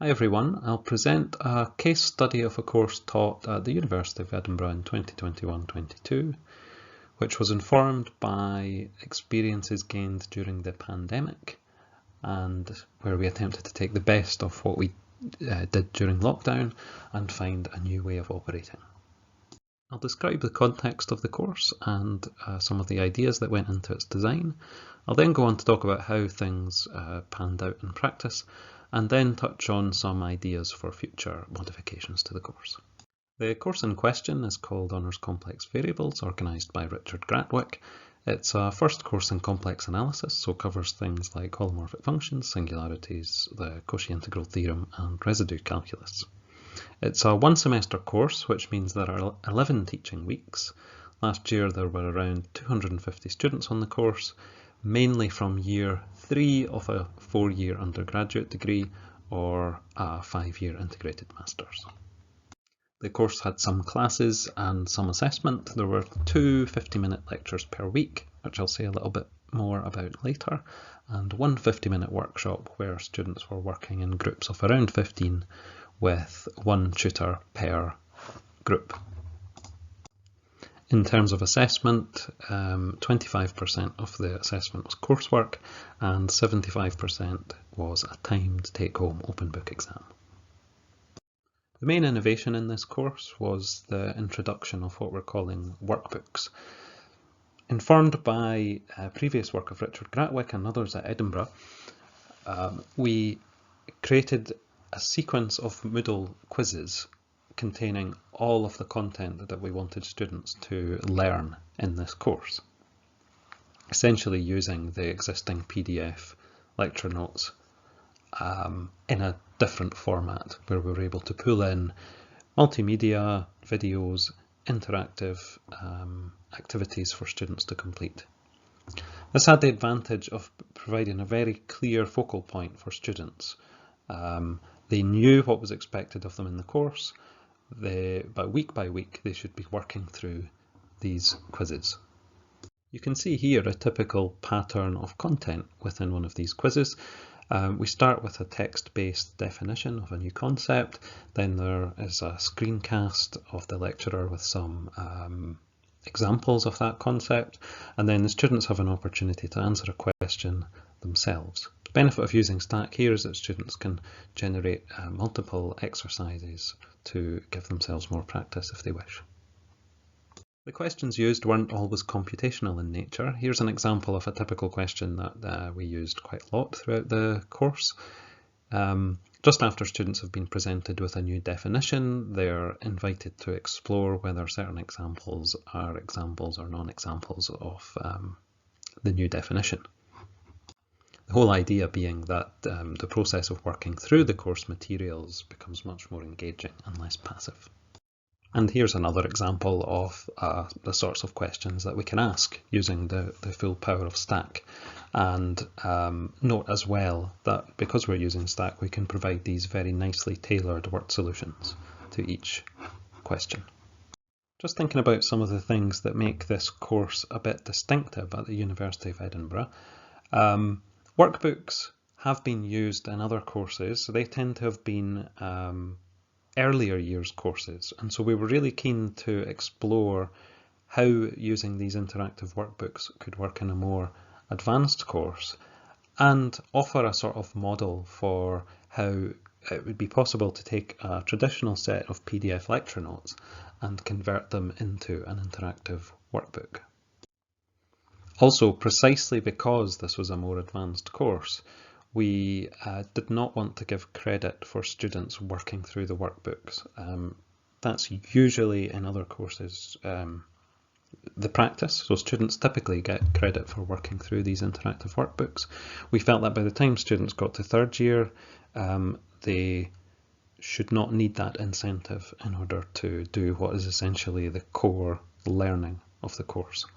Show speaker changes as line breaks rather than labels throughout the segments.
Hi everyone, I'll present a case study of a course taught at the University of Edinburgh in 2021-22, which was informed by experiences gained during the pandemic and where we attempted to take the best of what we did during lockdown and find a new way of operating. I'll describe the context of the course and some of the ideas that went into its design. I'll then go on to talk about how things panned out in practice, and then touch on some ideas for future modifications to the course. The course in question is called Honours Complex Variables, organised by Richard Gratwick. It's a first course in complex analysis, so covers things like holomorphic functions, singularities, the Cauchy integral theorem, and residue calculus. It's a one semester course, which means there are 11 teaching weeks. Last year there were around 250 students on the course, mainly from year 3 of a 4-year undergraduate degree or a 5-year integrated master's. The course had some classes and some assessment. There were 2 50-minute lectures per week, which I'll say a little bit more about later, and one 50-minute workshop where students were working in groups of around 15 with one tutor per group. In terms of assessment, 25% of the assessment was coursework and 75% was a timed take-home open book exam. The main innovation in this course was the introduction of what we're calling workbooks. Informed by previous work of Richard Gratwick and others at Edinburgh, we created a sequence of Moodle quizzes containing all of the content that we wanted students to learn in this course, essentially using the existing PDF lecture notes in a different format where we were able to pull in multimedia, videos, interactive activities for students to complete. This had the advantage of providing a very clear focal point for students. They knew what was expected of them in the course, but week by week they should be working through these quizzes. You can see here a typical pattern of content within one of these quizzes. We start with a text-based definition of a new concept, then there is a screencast of the lecturer with some examples of that concept, and then the students have an opportunity to answer a question themselves. The benefit of using Stack here is that students can generate multiple exercises to give themselves more practice if they wish. The questions used weren't always computational in nature. Here's an example of a typical question that we used quite a lot throughout the course. Just after students have been presented with a new definition, they're invited to explore whether certain examples are examples or non-examples of the new definition. The whole idea being that the process of working through the course materials becomes much more engaging and less passive. And here's another example of the sorts of questions that we can ask using the full power of Stack. And note as well that because we're using Stack, we can provide these very nicely tailored word solutions to each question. Just thinking about some of the things that make this course a bit distinctive at the University of Edinburgh. Workbooks have been used in other courses, so they tend to have been earlier years courses, and so we were really keen to explore how using these interactive workbooks could work in a more advanced course and offer a sort of model for how it would be possible to take a traditional set of PDF lecture notes and convert them into an interactive workbook. Also, precisely because this was a more advanced course, we did not want to give credit for students working through the workbooks. That's usually in other courses the practice, so students typically get credit for working through these interactive workbooks. We felt that by the time students got to third year, they should not need that incentive in order to do what is essentially the core learning of the course.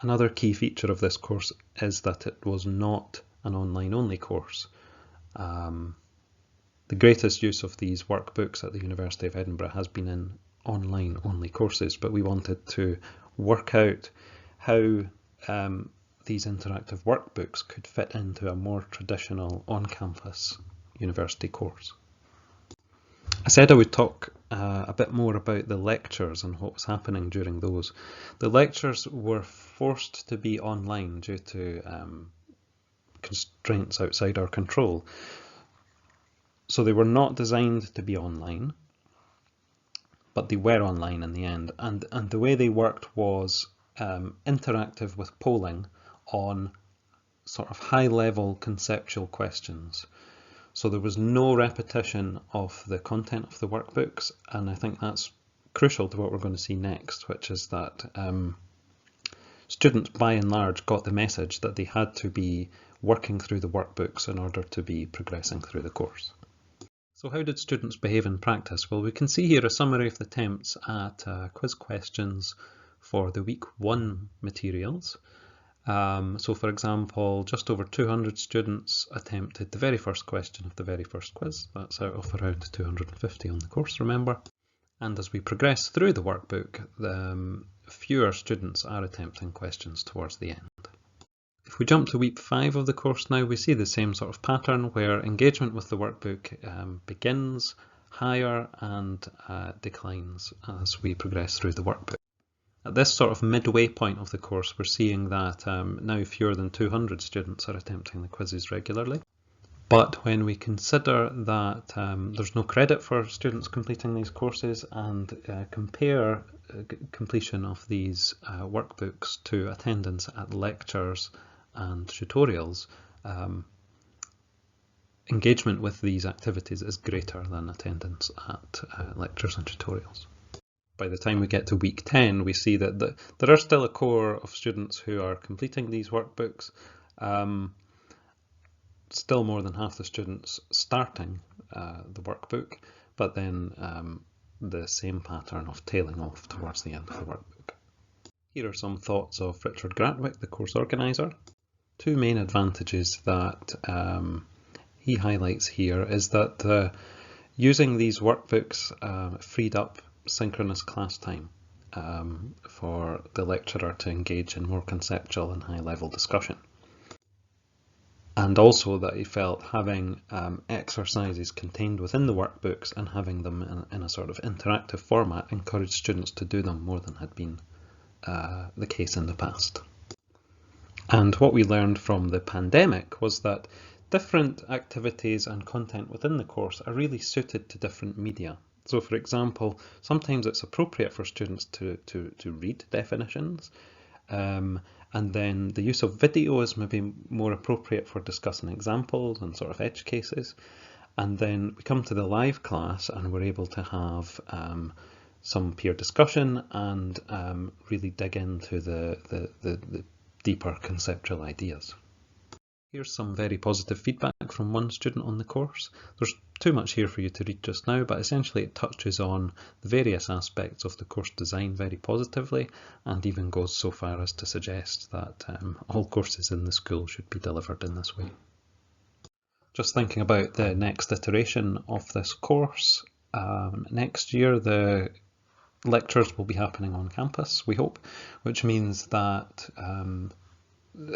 Another key feature of this course is that it was not an online-only course. The greatest use of these workbooks at the University of Edinburgh has been in online-only courses, but we wanted to work out how these interactive workbooks could fit into a more traditional on-campus university course. I said I would talk a bit more about the lectures and what was happening during those. The lectures were forced to be online due to constraints outside our control. So they were not designed to be online, but they were online in the end. And the way they worked was interactive with polling on sort of high-level conceptual questions. So there was no repetition of the content of the workbooks, and I think that's crucial to what we're going to see next, which is that students by and large got the message that they had to be working through the workbooks in order to be progressing through the course. So how did students behave in practice? Well, we can see here a summary of the attempts at quiz questions for the week 1 materials. So for example, just over 200 students attempted the very first question of the very first quiz. That's out of around 250 on the course, remember. And as we progress through the workbook, fewer students are attempting questions towards the end. If we jump to week 5 of the course now, we see the same sort of pattern where engagement with the workbook begins higher and declines as we progress through the workbook. At this sort of midway point of the course, we're seeing that now fewer than 200 students are attempting the quizzes regularly. But when we consider that there's no credit for students completing these courses and compare completion of these workbooks to attendance at lectures and tutorials, engagement with these activities is greater than attendance at lectures and tutorials. By the time we get to week 10, we see that there are still a core of students who are completing these workbooks, still more than half the students starting the workbook, but then the same pattern of tailing off towards the end of the workbook. Here are some thoughts of Richard Gratwick, the course organiser. Two main advantages that he highlights here is that using these workbooks freed up synchronous class time for the lecturer to engage in more conceptual and high-level discussion. And also that he felt having exercises contained within the workbooks and having them in a sort of interactive format encouraged students to do them more than had been the case in the past. And what we learned from the pandemic was that different activities and content within the course are really suited to different media. So for example, sometimes it's appropriate for students to read definitions, and then the use of video is maybe more appropriate for discussing examples and sort of edge cases. And then we come to the live class and we're able to have some peer discussion and really dig into the deeper conceptual ideas. Here's some very positive feedback from one student on the course. There's too much here for you to read just now, but essentially it touches on the various aspects of the course design very positively and even goes so far as to suggest that all courses in the school should be delivered in this way. Just thinking about the next iteration of this course, next year the lectures will be happening on campus, we hope, which means that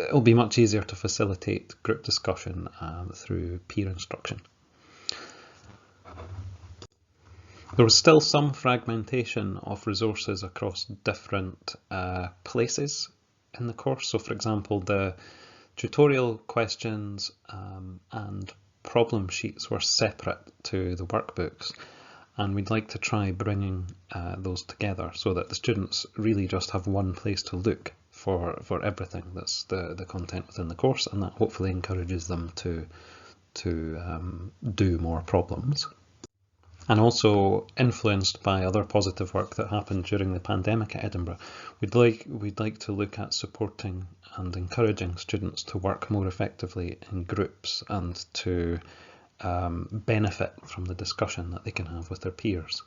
it'll be much easier to facilitate group discussion through peer instruction. There was still some fragmentation of resources across different places in the course. So for example, the tutorial questions and problem sheets were separate to the workbooks, and we'd like to try bringing those together so that the students really just have one place to look for everything that's the content within the course, and that hopefully encourages them to do more problems. And also influenced by other positive work that happened during the pandemic at Edinburgh, we'd like to look at supporting and encouraging students to work more effectively in groups and to benefit from the discussion that they can have with their peers.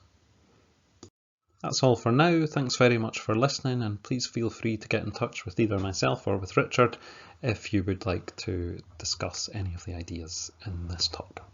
That's all for now. Thanks very much for listening, and please feel free to get in touch with either myself or with Richard if you would like to discuss any of the ideas in this talk.